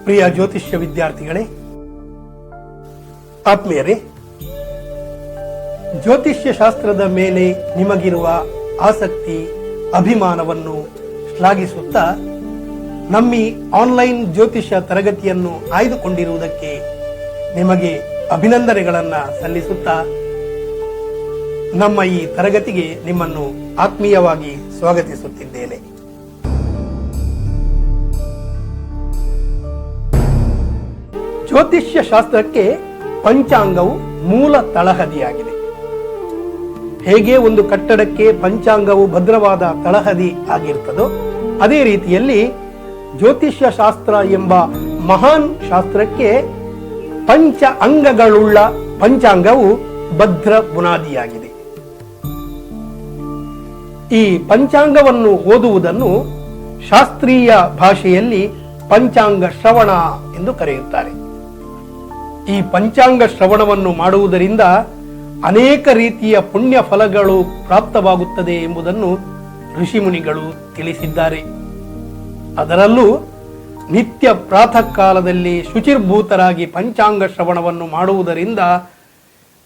ಪ್ರಿಯ ಜ್ಯೋತಿಷ್ಯ ವಿದ್ಯಾರ್ಥಿಗಳೇ, ಆತ್ಮೀಯರೇ, ಜ್ಯೋತಿಷ್ಯ ಶಾಸ್ತ್ರದ ಮೇಲೆ ನಿಮಗಿರುವ ಆಸಕ್ತಿ, ಅಭಿಮಾನವನ್ನು ಶ್ಲಾಘಿಸುತ್ತಾ ನಮ್ಮಿ ಆನ್ಲೈನ್ ಜ್ಯೋತಿಷ್ಯ ತರಗತಿಯನ್ನು ಆಯ್ದುಕೊಂಡಿರುವುದಕ್ಕೆ ನಿಮಗೆ ಅಭಿನಂದನೆಗಳನ್ನು ಸಲ್ಲಿಸುತ್ತಾ ನಮ್ಮ ಈ ತರಗತಿಗೆ ನಿಮ್ಮನ್ನು ಆತ್ಮೀಯವಾಗಿ ಸ್ವಾಗತಿಸುತ್ತಿದ್ದೇನೆ. ಜ್ಯೋತಿಷ್ಯ ಶಾಸ್ತ್ರಕ್ಕೆ ಪಂಚಾಂಗವು ಮೂಲ ತಳಹದಿಯಾಗಿದೆ. ಹೇಗೆ ಒಂದು ಕಟ್ಟಡಕ್ಕೆ ಪಂಚಾಂಗವು ಭದ್ರವಾದ ತಳಹದಿ ಆಗಿರ್ತದೋ ಅದೇ ರೀತಿಯಲ್ಲಿ ಜ್ಯೋತಿಷ್ಯ ಶಾಸ್ತ್ರ ಎಂಬ ಮಹಾನ್ ಶಾಸ್ತ್ರಕ್ಕೆ ಪಂಚ ಅಂಗಗಳುಳ್ಳ ಪಂಚಾಂಗವು ಭದ್ರ ಬುನಾದಿಯಾಗಿದೆ. ಈ ಪಂಚಾಂಗವನ್ನು ಓದುವುದನ್ನು ಶಾಸ್ತ್ರೀಯ ಭಾಷೆಯಲ್ಲಿ ಪಂಚಾಂಗ ಶ್ರವಣ ಎಂದು ಕರೆಯುತ್ತಾರೆ. ಈ ಪಂಚಾಂಗ ಶ್ರವಣವನ್ನು ಮಾಡುವುದರಿಂದ ಅನೇಕ ರೀತಿಯ ಪುಣ್ಯ ಫಲಗಳು ಪ್ರಾಪ್ತವಾಗುತ್ತದೆ ಎಂಬುದನ್ನು ಋಷಿಮುನಿಗಳು ತಿಳಿಸಿದ್ದಾರೆ. ಅದರಲ್ಲೂ ನಿತ್ಯ ಪ್ರಾತಃ ಕಾಲದಲ್ಲಿ ಶುಚಿರ್ಭೂತರಾಗಿ ಪಂಚಾಂಗ ಶ್ರವಣವನ್ನು ಮಾಡುವುದರಿಂದ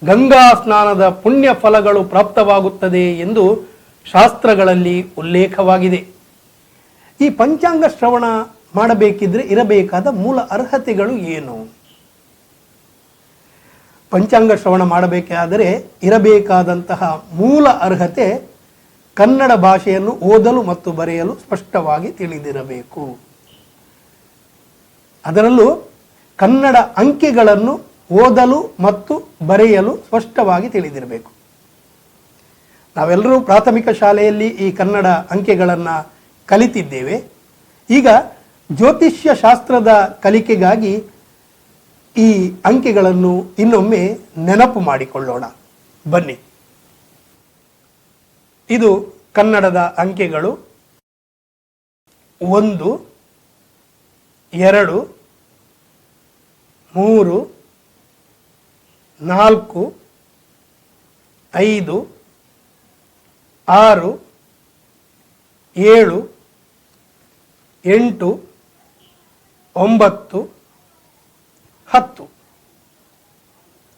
ಗಂಗಾ ಸ್ನಾನದ ಪುಣ್ಯ ಫಲಗಳು ಪ್ರಾಪ್ತವಾಗುತ್ತದೆ ಎಂದು ಶಾಸ್ತ್ರಗಳಲ್ಲಿ ಉಲ್ಲೇಖವಾಗಿದೆ. ಈ ಪಂಚಾಂಗ ಶ್ರವಣ ಮಾಡಬೇಕಿದ್ರೆ ಇರಬೇಕಾದ ಮೂಲ ಅರ್ಹತೆಗಳು ಏನು? ಪಂಚಾಂಗ ಶ್ರವಣ ಮಾಡಬೇಕಾದರೆ ಇರಬೇಕಾದಂತಹ ಮೂಲ ಅರ್ಹತೆ ಕನ್ನಡ ಭಾಷೆಯನ್ನು ಓದಲು ಮತ್ತು ಬರೆಯಲು ಸ್ಪಷ್ಟವಾಗಿ ತಿಳಿದಿರಬೇಕು. ಅದರಲ್ಲೂ ಕನ್ನಡ ಅಂಕೆಗಳನ್ನು ಓದಲು ಮತ್ತು ಬರೆಯಲು ಸ್ಪಷ್ಟವಾಗಿ ತಿಳಿದಿರಬೇಕು. ನಾವೆಲ್ಲರೂ ಪ್ರಾಥಮಿಕ ಶಾಲೆಯಲ್ಲಿ ಈ ಕನ್ನಡ ಅಂಕೆಗಳನ್ನು ಕಲಿತಿದ್ದೇವೆ. ಈಗ ಜ್ಯೋತಿಷ್ಯ ಶಾಸ್ತ್ರದ ಕಲಿಕೆಗಾಗಿ ಈ ಅಂಕೆಗಳನ್ನು ಇನ್ನೊಮ್ಮೆ ನೆನಪು ಮಾಡಿಕೊಳ್ಳೋಣ. ಬನ್ನಿ, ಇದು ಕನ್ನಡದ ಅಂಕೆಗಳು 1, 2, 3, 4, 5, 6, 7, 8, 9, 10.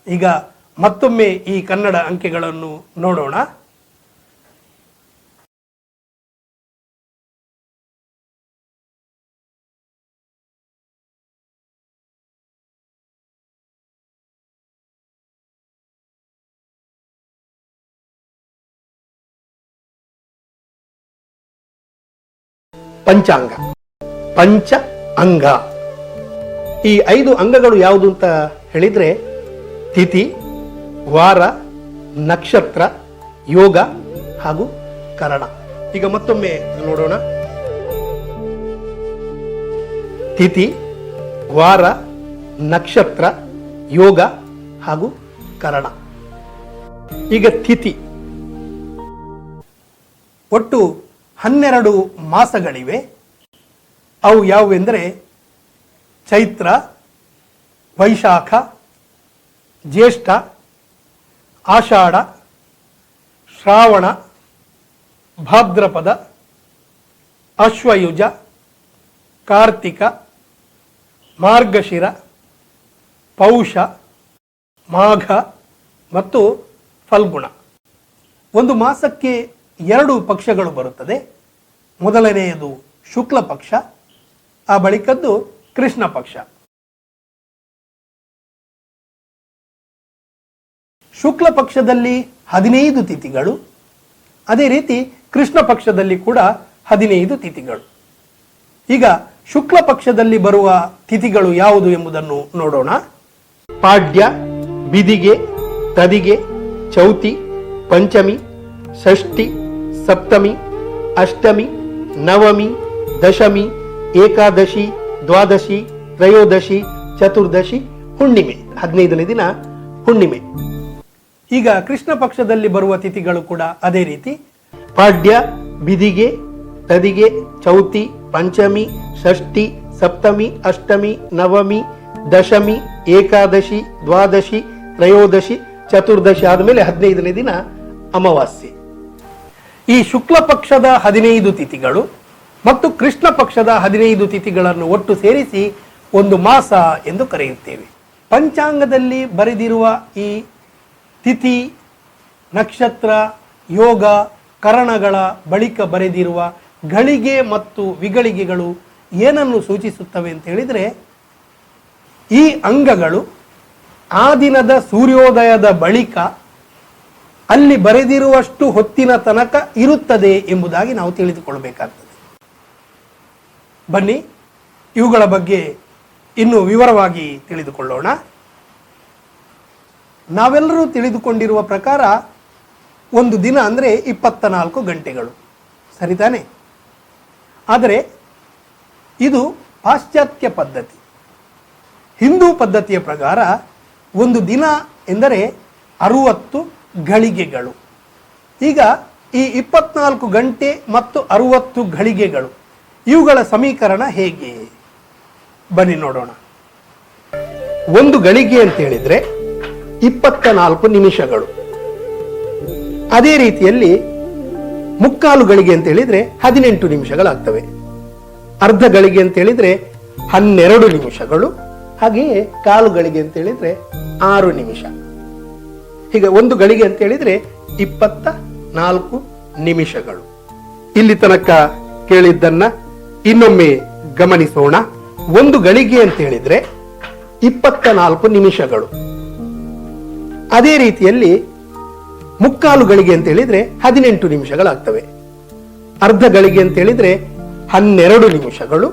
ಈಗ ಮತ್ತೊಮ್ಮೆ ಈ ಕನ್ನಡ ಅಂಕೆಗಳನ್ನು ನೋಡೋಣ. ಪಂಚಾಂಗ, ಪಂಚ ಅಂಗ. ಈ 5 ಅಂಗಗಳು ಯಾವುದು ಅಂತ ಹೇಳಿದ್ರೆ ತಿಥಿ, ವಾರ, ನಕ್ಷತ್ರ, ಯೋಗ ಹಾಗೂ ಕರಣ. ಈಗ ಮತ್ತೊಮ್ಮೆ ನೋಡೋಣ. ತಿಥಿ, ವಾರ, ನಕ್ಷತ್ರ, ಯೋಗ ಹಾಗೂ ಕರಣ. ಈಗ ತಿಥಿ, ಒಟ್ಟು 12 ಮಾಸಗಳಿವೆ. ಅವು ಯಾವುವೆಂದರೆ ಚೈತ್ರ, ವೈಶಾಖ, ಜ್ಯೇಷ್ಠ, ಆಷಾಢ, ಶ್ರಾವಣ, ಭಾದ್ರಪದ, ಅಶ್ವಯುಜ, ಕಾರ್ತಿಕ, ಮಾರ್ಗಶಿರ, ಪೌಷ, ಮಾಘ ಮತ್ತು ಫಲ್ಗುಣ. ಒಂದು ಮಾಸಕ್ಕೆ 2 ಪಕ್ಷಗಳು ಬರುತ್ತದೆ. ಮೊದಲನೆಯದು ಶುಕ್ಲ ಪಕ್ಷ, ಆ ಬಳಿಕದ್ದು ಕೃಷ್ಣ ಪಕ್ಷ. ಶುಕ್ಲ ಪಕ್ಷದಲ್ಲಿ 15 ತಿಥಿಗಳು, ಅದೇ ರೀತಿ ಕೃಷ್ಣ ಪಕ್ಷದಲ್ಲಿ ಕೂಡ 15 ತಿಥಿಗಳು. ಈಗ ಶುಕ್ಲ ಪಕ್ಷದಲ್ಲಿ ಬರುವ ತಿಥಿಗಳು ಯಾವುದು ಎಂಬುದನ್ನು ನೋಡೋಣ. ಪಾಡ್ಯ, ಬಿದಿಗೆ, ತದಿಗೆ, ಚೌತಿ, ಪಂಚಮಿ, ಷಷ್ಠಿ, ಸಪ್ತಮಿ, ಅಷ್ಟಮಿ, ನವಮಿ, ದಶಮಿ, ಏಕಾದಶಿ, ದ್ವಾದಶಿ, ತ್ರಯೋದಶಿ, ಚತುರ್ದಶಿ, ಹುಣ್ಣಿಮೆ. 15ನೇ ದಿನ ಹುಣ್ಣಿಮೆ. ಈಗ ಕೃಷ್ಣ ಪಕ್ಷದಲ್ಲಿ ಬರುವ ತಿಥಿಗಳು ಕೂಡ ಅದೇ ರೀತಿ ಪಾಡ್ಯ, ಬಿದಿಗೆ, ತದಿಗೆ, ಚೌತಿ, ಪಂಚಮಿ, ಷಷ್ಠಿ, ಸಪ್ತಮಿ, ಅಷ್ಟಮಿ, ನವಮಿ, ದಶಮಿ, ಏಕಾದಶಿ, ದ್ವಾದಶಿ, ತ್ರಯೋದಶಿ, ಚತುರ್ದಶಿ ಆದಮೇಲೆ 15ನೇ ದಿನ ಅಮಾವಾಸ್ಯೆ. ಈ ಶುಕ್ಲ ಪಕ್ಷದ 15 ತಿಥಿಗಳು ಮತ್ತು ಕೃಷ್ಣ ಪಕ್ಷದ 15 ತಿಥಿಗಳನ್ನು ಒಟ್ಟು ಸೇರಿಸಿ ಒಂದು ಮಾಸ ಎಂದು ಕರೆಯುತ್ತೇವೆ. ಪಂಚಾಂಗದಲ್ಲಿ ಬರೆದಿರುವ ಈ ತಿಥಿ, ನಕ್ಷತ್ರ, ಯೋಗ, ಕರಣಗಳ ಬಳಿಕ ಬರೆದಿರುವ ಗಳಿಗೆ ಮತ್ತು ವಿಗಳಿಗೆಗಳು ಏನನ್ನು ಸೂಚಿಸುತ್ತವೆ ಅಂತ ಹೇಳಿದರೆ, ಈ ಅಂಗಗಳು ಆ ದಿನದ ಸೂರ್ಯೋದಯದ ಬಳಿಕ ಅಲ್ಲಿ ಬರೆದಿರುವಷ್ಟು ಹೊತ್ತಿನ ತನಕ ಇರುತ್ತದೆ ಎಂಬುದಾಗಿ ನಾವು ತಿಳಿದುಕೊಳ್ಳಬೇಕಾಗ್ತದೆ. ಬನ್ನಿ ಇವುಗಳ ಬಗ್ಗೆ ಇನ್ನು ವಿವರವಾಗಿ ತಿಳಿದುಕೊಳ್ಳೋಣ. ನಾವೆಲ್ಲರೂ ತಿಳಿದುಕೊಂಡಿರುವ ಪ್ರಕಾರ ಒಂದು ದಿನ ಅಂದರೆ 24 ಗಂಟೆಗಳು, ಸರಿತಾನೆ? ಆದರೆ ಇದು ಪಾಶ್ಚಾತ್ಯ ಪದ್ಧತಿ. ಹಿಂದೂ ಪದ್ಧತಿಯ ಪ್ರಕಾರ ಒಂದು ದಿನ ಎಂದರೆ 60 ಗಳಿಗೆಗಳು. ಈಗ ಈ 24 ಗಂಟೆ ಮತ್ತು 60 ಗಳಿಗೆಗಳು ಇವುಗಳ ಸಮೀಕರಣ ಹೇಗೆ? ಬನ್ನಿ ನೋಡೋಣ. ಒಂದು ಗಳಿಗೆ ಅಂತ ಹೇಳಿದ್ರೆ 24 ನಿಮಿಷಗಳು. ಅದೇ ರೀತಿಯಲ್ಲಿ ಮುಕ್ಕಾಲು ಗಳಿಗೆ ಅಂತ ಹೇಳಿದ್ರೆ 18 ನಿಮಿಷಗಳಾಗ್ತವೆ. ಅರ್ಧ ಗಳಿಗೆ ಅಂತ ಹೇಳಿದ್ರೆ 12 ನಿಮಿಷಗಳು. ಹಾಗೆಯೇ ಕಾಲು ಗಳಿಗೆ ಅಂತ ಹೇಳಿದ್ರೆ 6 ನಿಮಿಷ. ಹೀಗೆ ಒಂದು ಗಳಿಗೆ ಅಂತ ಹೇಳಿದ್ರೆ 24 ನಿಮಿಷಗಳು. ಇಲ್ಲಿ ತನಕ ಕೇಳಿದ್ದನ್ನ ಇನ್ನೊಮ್ಮೆ ಗಮನಿಸೋಣ. ಒಂದು ಗಳಿಗೆ ಅಂತ ಹೇಳಿದ್ರೆ 24 ನಿಮಿಷಗಳು. ಅದೇ ರೀತಿಯಲ್ಲಿ ಮುಕ್ಕಾಲು ಗಳಿಗೆ ಅಂತ ಹೇಳಿದ್ರೆ 18 ನಿಮಿಷಗಳಾಗ್ತವೆ. ಅರ್ಧ ಗಳಿಗೆ ಅಂತ ಹೇಳಿದ್ರೆ 12 ನಿಮಿಷಗಳು.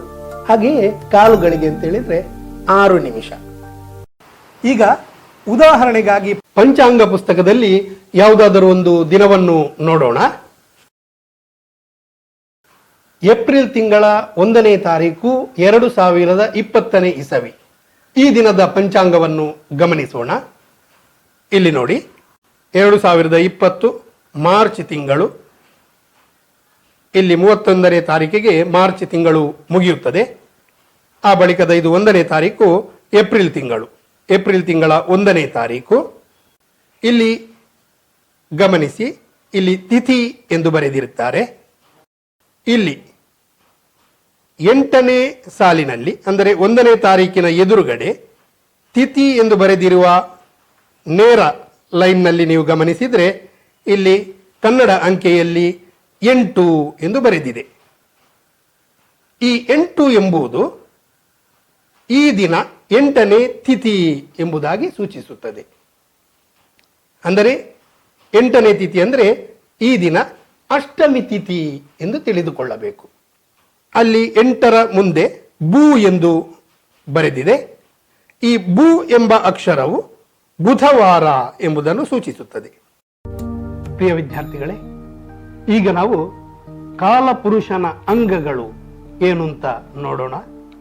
ಹಾಗೆಯೇ ಕಾಲು ಗಳಿಗೆ ಅಂತ ಹೇಳಿದ್ರೆ 6 ನಿಮಿಷ. ಈಗ ಉದಾಹರಣೆಗಾಗಿ ಪಂಚಾಂಗ ಪುಸ್ತಕದಲ್ಲಿ ಯಾವುದಾದರೂ ಒಂದು ದಿನವನ್ನು ನೋಡೋಣ. ಏಪ್ರಿಲ್ ತಿಂಗಳ 1ನೇ ತಾರೀಕು 2020ನೇ ಇಸವಿ. ಈ ದಿನದ ಪಂಚಾಂಗವನ್ನು ಗಮನಿಸೋಣ. ಇಲ್ಲಿ ನೋಡಿ, 2020 ಮಾರ್ಚ್ ತಿಂಗಳು. ಇಲ್ಲಿ 31ನೇ ತಾರೀಕಿಗೆ ಮಾರ್ಚ್ ತಿಂಗಳು ಮುಗಿಯುತ್ತದೆ. ಆ ಬಳಿಕದ ಇದು 1ನೇ ತಾರೀಕು ಏಪ್ರಿಲ್ ತಿಂಗಳು. ಏಪ್ರಿಲ್ ತಿಂಗಳ 1ನೇ ತಾರೀಕು. ಇಲ್ಲಿ ಗಮನಿಸಿ, ಇಲ್ಲಿ ತಿಥಿ ಎಂದು ಬರೆದಿರುತ್ತಾರೆ. ಇಲ್ಲಿ 8ನೇ ಸಾಲಿನಲ್ಲಿ ಅಂದರೆ 1ನೇ ತಾರೀಕಿನ ಎದುರುಗಡೆ ತಿಥಿ ಎಂದು ಬರೆದಿರುವ ನೇರ ಲೈನ್ನಲ್ಲಿ ನೀವು ಗಮನಿಸಿದರೆ ಇಲ್ಲಿ ಕನ್ನಡ ಅಂಕೆಯಲ್ಲಿ 8 ಎಂದು ಬರೆದಿದೆ. ಈ 8 ಎಂಬುದು ಈ ದಿನ 8ನೇ ತಿಥಿ ಎಂಬುದಾಗಿ ಸೂಚಿಸುತ್ತದೆ. ಅಂದರೆ 8ನೇ ತಿಥಿ ಅಂದರೆ ಈ ದಿನ ಅಷ್ಟಮಿ ತಿಥಿ ಎಂದು ತಿಳಿದುಕೊಳ್ಳಬೇಕು. ಅಲ್ಲಿ 8ರ ಮುಂದೆ ಬು ಎಂದು ಬರೆದಿದೆ. ಈ ಬು ಎಂಬ ಅಕ್ಷರವು ಬುಧವಾರ ಎಂಬುದನ್ನು ಸೂಚಿಸುತ್ತದೆ. ಪ್ರಿಯ ವಿದ್ಯಾರ್ಥಿಗಳೇ, ಈಗ ನಾವು ಕಾಲಪುರುಷನ ಅಂಗಗಳು ಏನು ಅಂತ ನೋಡೋಣ.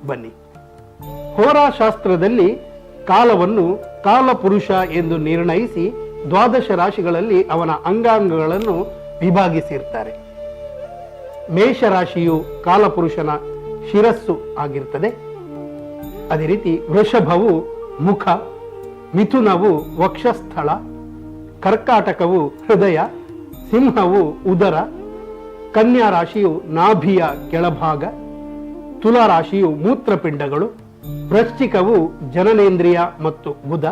ಬನ್ನಿ. ಹೋರಾಶಾಸ್ತ್ರದಲ್ಲಿ ಕಾಲವನ್ನು ಕಾಲಪುರುಷ ಎಂದು ನಿರ್ಣಯಿಸಿ 12 ರಾಶಿಗಳಲ್ಲಿ ಅವನ ಅಂಗಾಂಗಗಳನ್ನು ವಿಭಾಗಿಸಿರ್ತಾರೆ. ಮೇಷರಾಶಿಯು ಕಾಲಪುರುಷನ ಶಿರಸ್ಸು ಆಗಿರ್ತದೆ. ಅದೇ ರೀತಿ ವೃಷಭವು ಮುಖ, ಮಿಥುನವು ವಕ್ಷಸ್ಥಳ, ಕರ್ಕಾಟಕವು ಹೃದಯ, ಸಿಂಹವು ಉದರ, ಕನ್ಯಾ ರಾಶಿಯು ನಾಭಿಯ ಕೆಳಭಾಗ, ತುಲಾ ರಾಶಿಯು ಮೂತ್ರಪಿಂಡಗಳು, ವೃಶ್ಚಿಕವು ಜನನೇಂದ್ರಿಯ ಮತ್ತು ಗುದ,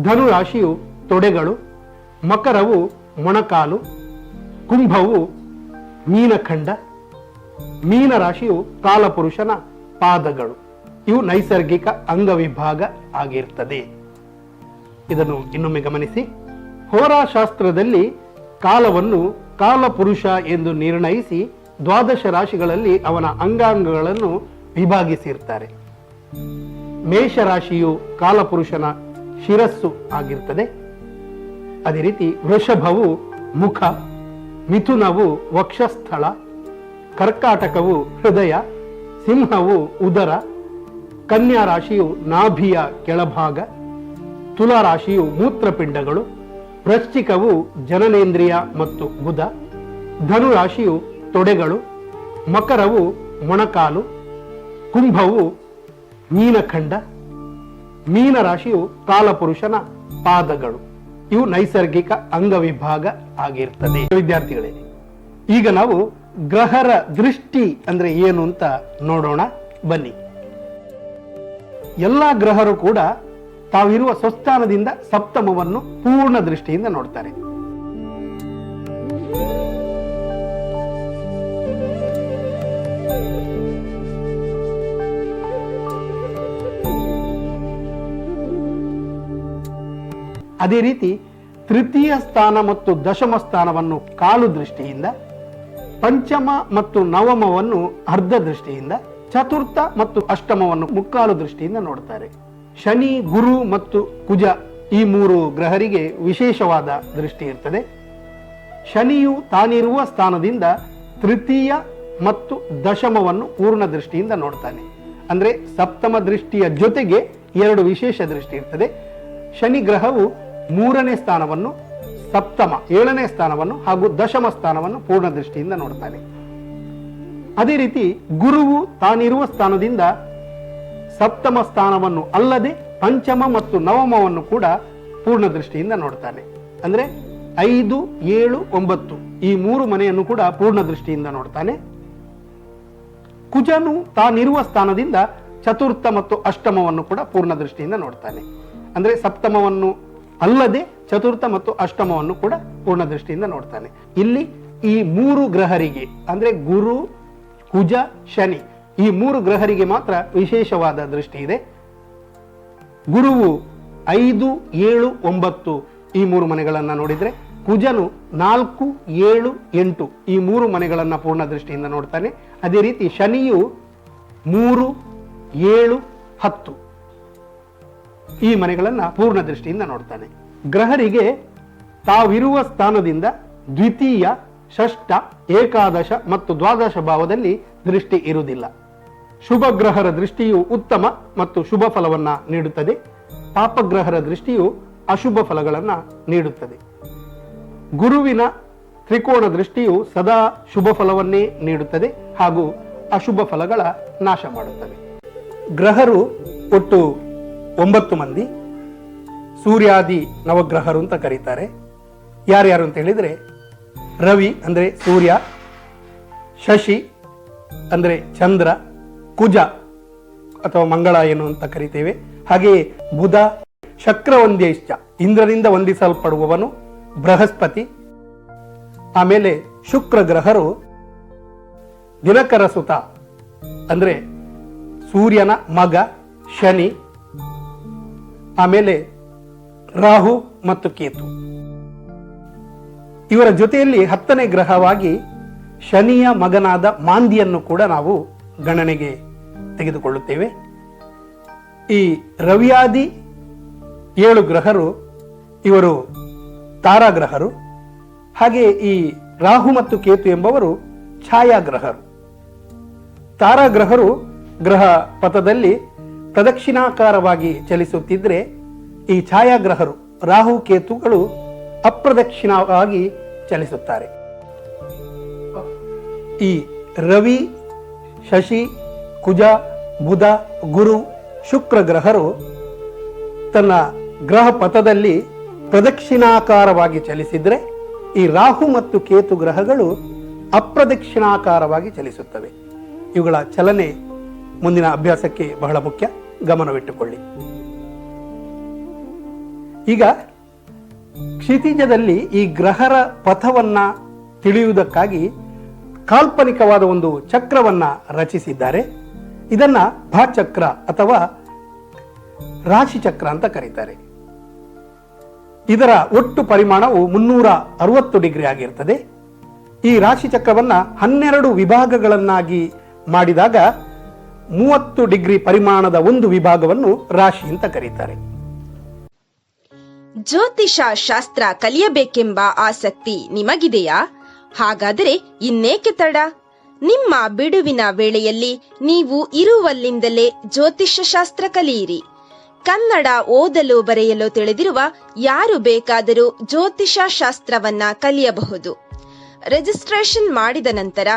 ಧನು ರಾಶಿಯು ತೊಡೆಗಳು, ಮಕರವು ಮೊಣಕಾಲು, ಕುಂಭವು ಮೀನಖಂಡ, ಮೀನ ರಾಶಿಯು ಕಾಲಪುರುಷನ ಪಾದಗಳು. ಇವು ನೈಸರ್ಗಿಕ ಅಂಗವಿಭಾಗ ಆಗಿರ್ತದೆ. ಇದನ್ನು ಇನ್ನೊಮ್ಮೆ ಗಮನಿಸಿ. ಹೋರಾಶಾಸ್ತ್ರದಲ್ಲಿ ಕಾಲವನ್ನು ಕಾಲಪುರುಷ ಎಂದು ನಿರ್ಣಯಿಸಿ 12 ರಾಶಿಗಳಲ್ಲಿ ಅವನ ಅಂಗಾಂಗಗಳನ್ನು ವಿಭಾಗಿಸಿರ್ತಾರೆ. ಮೇಷರಾಶಿಯು ಕಾಲಪುರುಷನ ಶಿರಸ್ಸು ಆಗಿರ್ತದೆ. ಅದೇ ರೀತಿ ವೃಷಭವು ಮುಖ, ಮಿಥುನವು ವಕ್ಷಸ್ಥಳ, ಕರ್ಕಾಟಕವು ಹೃದಯ, ಸಿಂಹವು ಉದರ, ಕನ್ಯಾ ರಾಶಿಯು ನಾಭಿಯ ಕೆಳಭಾಗ, ತುಲಾ ರಾಶಿಯು ಮೂತ್ರಪಿಂಡಗಳು, ವೃಶ್ಚಿಕವು ಜನನೇಂದ್ರಿಯ ಮತ್ತು ಗುದ, ಧನು ರಾಶಿಯು ತೊಡೆಗಳು, ಮಕರವು ಮೊಣಕಾಲು, ಕುಂಭವು ಮೀನಖಂಡ, ಮೀನ ರಾಶಿಯು ಕಾಲಪುರುಷನ ಪಾದಗಳು. ಇವು ನೈಸರ್ಗಿಕ ಅಂಗವಿಭಾಗ ಆಗಿರ್ತದೆ. ವಿದ್ಯಾರ್ಥಿಗಳೇ, ಈಗ ನಾವು ಗ್ರಹರ ದೃಷ್ಟಿ ಅಂದ್ರೆ ಏನು ಅಂತ ನೋಡೋಣ. ಬನ್ನಿ. ಎಲ್ಲ ಗ್ರಹರು ಕೂಡ ತಾವಿರುವ ಸ್ವಸ್ಥಾನದಿಂದ ಸಪ್ತಮವನ್ನು ಪೂರ್ಣ ದೃಷ್ಟಿಯಿಂದ ನೋಡ್ತಾರೆ. ಅದೇ ರೀತಿ ತೃತೀಯ ಸ್ಥಾನ ಮತ್ತು ದಶಮ ಸ್ಥಾನವನ್ನು ಕಾಲು ದೃಷ್ಟಿಯಿಂದ, ಪಂಚಮ ಮತ್ತು ನವಮವನ್ನು ಅರ್ಧ ದೃಷ್ಟಿಯಿಂದ, ಚತುರ್ಥ ಮತ್ತು ಅಷ್ಟಮವನ್ನು ಮುಕ್ಕಾಲು ದೃಷ್ಟಿಯಿಂದ ನೋಡ್ತಾರೆ. ಶನಿ, ಗುರು ಮತ್ತು ಕುಜ ಈ ಮೂರು ಗ್ರಹರಿಗೆ ವಿಶೇಷವಾದ ದೃಷ್ಟಿ ಇರ್ತದೆ. ಶನಿಯು ತಾನಿರುವ ಸ್ಥಾನದಿಂದ ತೃತೀಯ ಮತ್ತು ದಶಮವನ್ನು ಪೂರ್ಣ ದೃಷ್ಟಿಯಿಂದ ನೋಡ್ತಾನೆ. ಅಂದ್ರೆ ಸಪ್ತಮ ದೃಷ್ಟಿಯ ಜೊತೆಗೆ ಎರಡು ವಿಶೇಷ ದೃಷ್ಟಿ ಇರ್ತದೆ. ಶನಿ ಗ್ರಹವು ಮೂರನೇ ಸ್ಥಾನವನ್ನು, ಸಪ್ತಮ 7ನೇ ಸ್ಥಾನವನ್ನು ಹಾಗೂ ದಶಮ ಸ್ಥಾನವನ್ನು ಪೂರ್ಣ ದೃಷ್ಟಿಯಿಂದ ನೋಡ್ತಾನೆ. ಅದೇ ರೀತಿ ಗುರುವು ತಾನಿರುವ ಸ್ಥಾನದಿಂದ ಸಪ್ತಮ ಸ್ಥಾನವನ್ನು ಅಲ್ಲದೆ ಪಂಚಮ ಮತ್ತು ನವಮವನ್ನು ಕೂಡ ಪೂರ್ಣ ದೃಷ್ಟಿಯಿಂದ ನೋಡ್ತಾನೆ. ಅಂದ್ರೆ 5, 7, 9 ಈ ಮೂರು ಮನೆಯನ್ನು ಕೂಡ ಪೂರ್ಣ ದೃಷ್ಟಿಯಿಂದ ನೋಡ್ತಾನೆ. ಕುಜನು ತಾನಿರುವ ಸ್ಥಾನದಿಂದ ಚತುರ್ಥ ಮತ್ತು ಅಷ್ಟಮವನ್ನು ಕೂಡ ಪೂರ್ಣ ದೃಷ್ಟಿಯಿಂದ ನೋಡ್ತಾನೆ. ಅಂದ್ರೆ ಸಪ್ತಮವನ್ನು ಅಲ್ಲದೆ ಚತುರ್ಥ ಮತ್ತು ಅಷ್ಟಮವನ್ನು ಕೂಡ ಪೂರ್ಣ ದೃಷ್ಟಿಯಿಂದ ನೋಡ್ತಾನೆ. ಇಲ್ಲಿ ಈ ಮೂರು ಗ್ರಹರಿಗೆ ಅಂದ್ರೆ ಗುರು, ಕುಜ, ಶನಿ ಈ ಮೂರು ಗ್ರಹರಿಗೆ ಮಾತ್ರ ವಿಶೇಷವಾದ ದೃಷ್ಟಿ ಇದೆ. ಗುರುವು 5, 7, 9 ಈ ಮೂರು ಮನೆಗಳನ್ನ ನೋಡಿದ್ರೆ, ಕುಜನು 4, 7, 8 ಈ ಮೂರು ಮನೆಗಳನ್ನ ಪೂರ್ಣ ದೃಷ್ಟಿಯಿಂದ ನೋಡ್ತಾನೆ. ಅದೇ ರೀತಿ ಶನಿಯು 3, 7, 10 ಈ ಮನೆಗಳನ್ನ ಪೂರ್ಣ ದೃಷ್ಟಿಯಿಂದ ನೋಡ್ತಾನೆ. ಗ್ರಹರಿಗೆ ತಾವಿರುವ ಸ್ಥಾನದಿಂದ ದ್ವಿತೀಯ, ಷಷ್ಠ, ಏಕಾದಶ ಮತ್ತು ದ್ವಾದಶ ಭಾವದಲ್ಲಿ ದೃಷ್ಟಿ ಇರುವುದಿಲ್ಲ. ಶುಭ ಗ್ರಹರ ದೃಷ್ಟಿಯು ಉತ್ತಮ ಮತ್ತು ಶುಭ ಫಲವನ್ನ ನೀಡುತ್ತದೆ. ಪಾಪಗ್ರಹರ ದೃಷ್ಟಿಯು ಅಶುಭ ಫಲಗಳನ್ನ ನೀಡುತ್ತದೆ. ಗುರುವಿನ ತ್ರಿಕೋಣ ದೃಷ್ಟಿಯು ಸದಾ ಶುಭ ಫಲವನ್ನೇ ನೀಡುತ್ತದೆ ಹಾಗೂ ಅಶುಭ ಫಲಗಳ ನಾಶ ಮಾಡುತ್ತದೆ. ಗ್ರಹರು ಒಟ್ಟು 9 ಮಂದಿ. ಸೂರ್ಯಾದಿ ನವಗ್ರಹರು ಅಂತ ಕರೀತಾರೆ. ಯಾರ್ಯಾರು ಅಂತ ಹೇಳಿದ್ರೆ, ರವಿ ಅಂದ್ರೆ ಸೂರ್ಯ, ಶಶಿ ಅಂದ್ರೆ ಚಂದ್ರ, ಕುಜ ಅಥವಾ ಮಂಗಳ ಏನು ಅಂತ ಕರಿತೇವೆ, ಹಾಗೆಯೇ ಬುಧ, ಶಕ್ರವಂದ್ಯೈಶ್ಚ ಇಂದ್ರನಿಂದ ವಂದಿಸಲ್ಪಡುವವನು ಬೃಹಸ್ಪತಿ, ಆಮೇಲೆ ಶುಕ್ರ ಗ್ರಹರು ದಿನಕರ ಸುತ ಅಂದ್ರೆ ಸೂರ್ಯನ ಮಗ ಶನಿ, ಆಮೇಲೆ ರಾಹು ಮತ್ತು ಕೇತು. ಇವರ ಜೊತೆಯಲ್ಲಿ 10ನೇ ಗ್ರಹವಾಗಿ ಶನಿಯ ಮಗನಾದ ಮಾಂದಿಯನ್ನು ಕೂಡ ನಾವು ಗಣನೆಗೆ ತೆಗೆದುಕೊಳ್ಳುತ್ತೇವೆ. ಈ ರವಿಯಾದಿ 7 ಗ್ರಹರು ಇವರು ತಾರಾಗ್ರಹರು. ಹಾಗೆ ಈ ರಾಹು ಮತ್ತು ಕೇತು ಎಂಬವರು ಛಾಯಾಗ್ರಹರು. ತಾರಾಗ್ರಹರು ಗ್ರಹ ಪಥದಲ್ಲಿ ಪ್ರದಕ್ಷಿಣಾಕಾರವಾಗಿ ಚಲಿಸುತ್ತಿದ್ರೆ, ಈ ಛಾಯಾಗ್ರಹರು ರಾಹು ಕೇತುಗಳು ಅಪ್ರದಕ್ಷಿಣವಾಗಿ ಚಲಿಸುತ್ತಾರೆ. ಈ ರವಿ, ಶಶಿ, ಕುಜ, ಬುಧ, ಗುರು, ಶುಕ್ರ ಗ್ರಹರು ತನ್ನ ಗ್ರಹ ಪಥದಲ್ಲಿ ಪ್ರದಕ್ಷಿಣಾಕಾರವಾಗಿ ಚಲಿಸಿದ್ರೆ, ಈ ರಾಹು ಮತ್ತು ಕೇತು ಗ್ರಹಗಳು ಅಪ್ರದಕ್ಷಿಣಾಕಾರವಾಗಿ ಚಲಿಸುತ್ತವೆ. ಇವುಗಳ ಚಲನೆ ಮುಂದಿನ ಅಭ್ಯಾಸಕ್ಕೆ ಬಹಳ ಮುಖ್ಯ, ಗಮನವಿಟ್ಟುಕೊಳ್ಳಿ. ಈಗ ಕ್ಷಿತಿಜದಲ್ಲಿ ಈ ಗ್ರಹರ ಪಥವನ್ನ ತಿಳಿಯುವುದಕ್ಕಾಗಿ ಕಾಲ್ಪನಿಕವಾದ ಒಂದು ಚಕ್ರವನ್ನ ರಚಿಸಿದ್ದಾರೆ. ಇದನ್ನ ಭಾಚಕ್ರ ಅಥವಾ ರಾಶಿ ಚಕ್ರ ಅಂತ ಕರೀತಾರೆ. ಇದರ ಒಟ್ಟು ಪರಿಮಾಣವು 360 ಡಿಗ್ರಿ ಆಗಿರ್ತದೆ. ಈ ರಾಶಿ ಚಕ್ರವನ್ನ 12 ವಿಭಾಗಗಳನ್ನಾಗಿ ಮಾಡಿದಾಗ 30 ಡಿಗ್ರಿ ಪರಿಮಾಣದ ಒಂದು ವಿಭಾಗವನ್ನು ರಾಶಿ ಅಂತ ಕರೀತಾರೆ. ಜ್ಯೋತಿಷ ಶಾಸ್ತ್ರ ಕಲಿಯಬೇಕೆಂಬ ಆಸಕ್ತಿ ನಿಮಗಿದೆಯಾ? ಹಾಗಾದರೆ ಇನ್ನೇಕೆ ತಡ? ನಿಮ್ಮ ಬಿಡುವಿನ ವೇಳೆಯಲ್ಲಿ ನೀವು ಇರುವಲ್ಲಿಂದಲೇ ಜ್ಯೋತಿಷ್ಯ ಶಾಸ್ತ್ರ ಕಲಿಯಿರಿ. ಕನ್ನಡ ಓದಲು ಬರೆಯಲು ತಿಳಿದಿರುವ ಯಾರು ಬೇಕಾದರೂ ಜ್ಯೋತಿಷ ಶಾಸ್ತ್ರವನ್ನ ಕಲಿಯಬಹುದು. ರಿಜಿಸ್ಟ್ರೇಷನ್ ಮಾಡಿದ ನಂತರ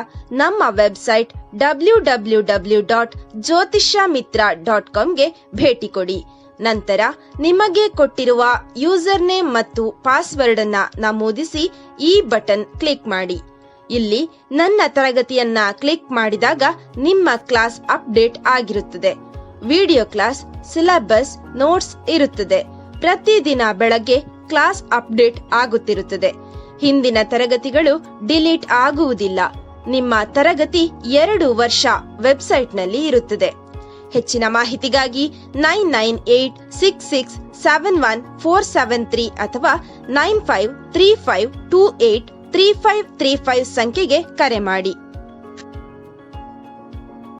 ನಮ್ಮ ವೆಬ್ಸೈಟ್ www.jyotishamitra.comಗೆ ಭೇಟಿ ಕೊಡಿ. ನಂತರ ನಿಮಗೆ ಕೊಟ್ಟಿರುವ ಯೂಸರ್ ನೇಮ್ ಮತ್ತು ಪಾಸ್ವರ್ಡ್ ಅನ್ನ ನಮೂದಿಸಿ ಈ ಬಟನ್ ಕ್ಲಿಕ್ ಮಾಡಿ. ಇಲ್ಲಿ ನನ್ನ ತರಗತಿಯನ್ನ ಕ್ಲಿಕ್ ಮಾಡಿದಾಗ ನಿಮ್ಮ ಕ್ಲಾಸ್ ಅಪ್ಡೇಟ್ ಆಗಿರುತ್ತದೆ. ವಿಡಿಯೋ ಕ್ಲಾಸ್, ಸಿಲೆಬಸ್, ನೋಟ್ಸ್ ಇರುತ್ತದೆ. ಪ್ರತಿದಿನ ಬೆಳಗ್ಗೆ ಕ್ಲಾಸ್ ಅಪ್ಡೇಟ್ ಆಗುತ್ತಿರುತ್ತದೆ. ಹಿಂದಿನ ತರಗತಿಗಳು ಡಿಲೀಟ್ ಆಗುವುದಿಲ್ಲ. ನಿಮ್ಮ ತರಗತಿ 2 ವರ್ಷ ವೆಬ್ಸೈಟ್ನಲ್ಲಿ ಇರುತ್ತದೆ. ಹೆಚ್ಚಿನ ಮಾಹಿತಿಗಾಗಿ 9986671473 ಅಥವಾ 9535283535 ಸಂಖ್ಯೆಗೆ ಕರೆ ಮಾಡಿ.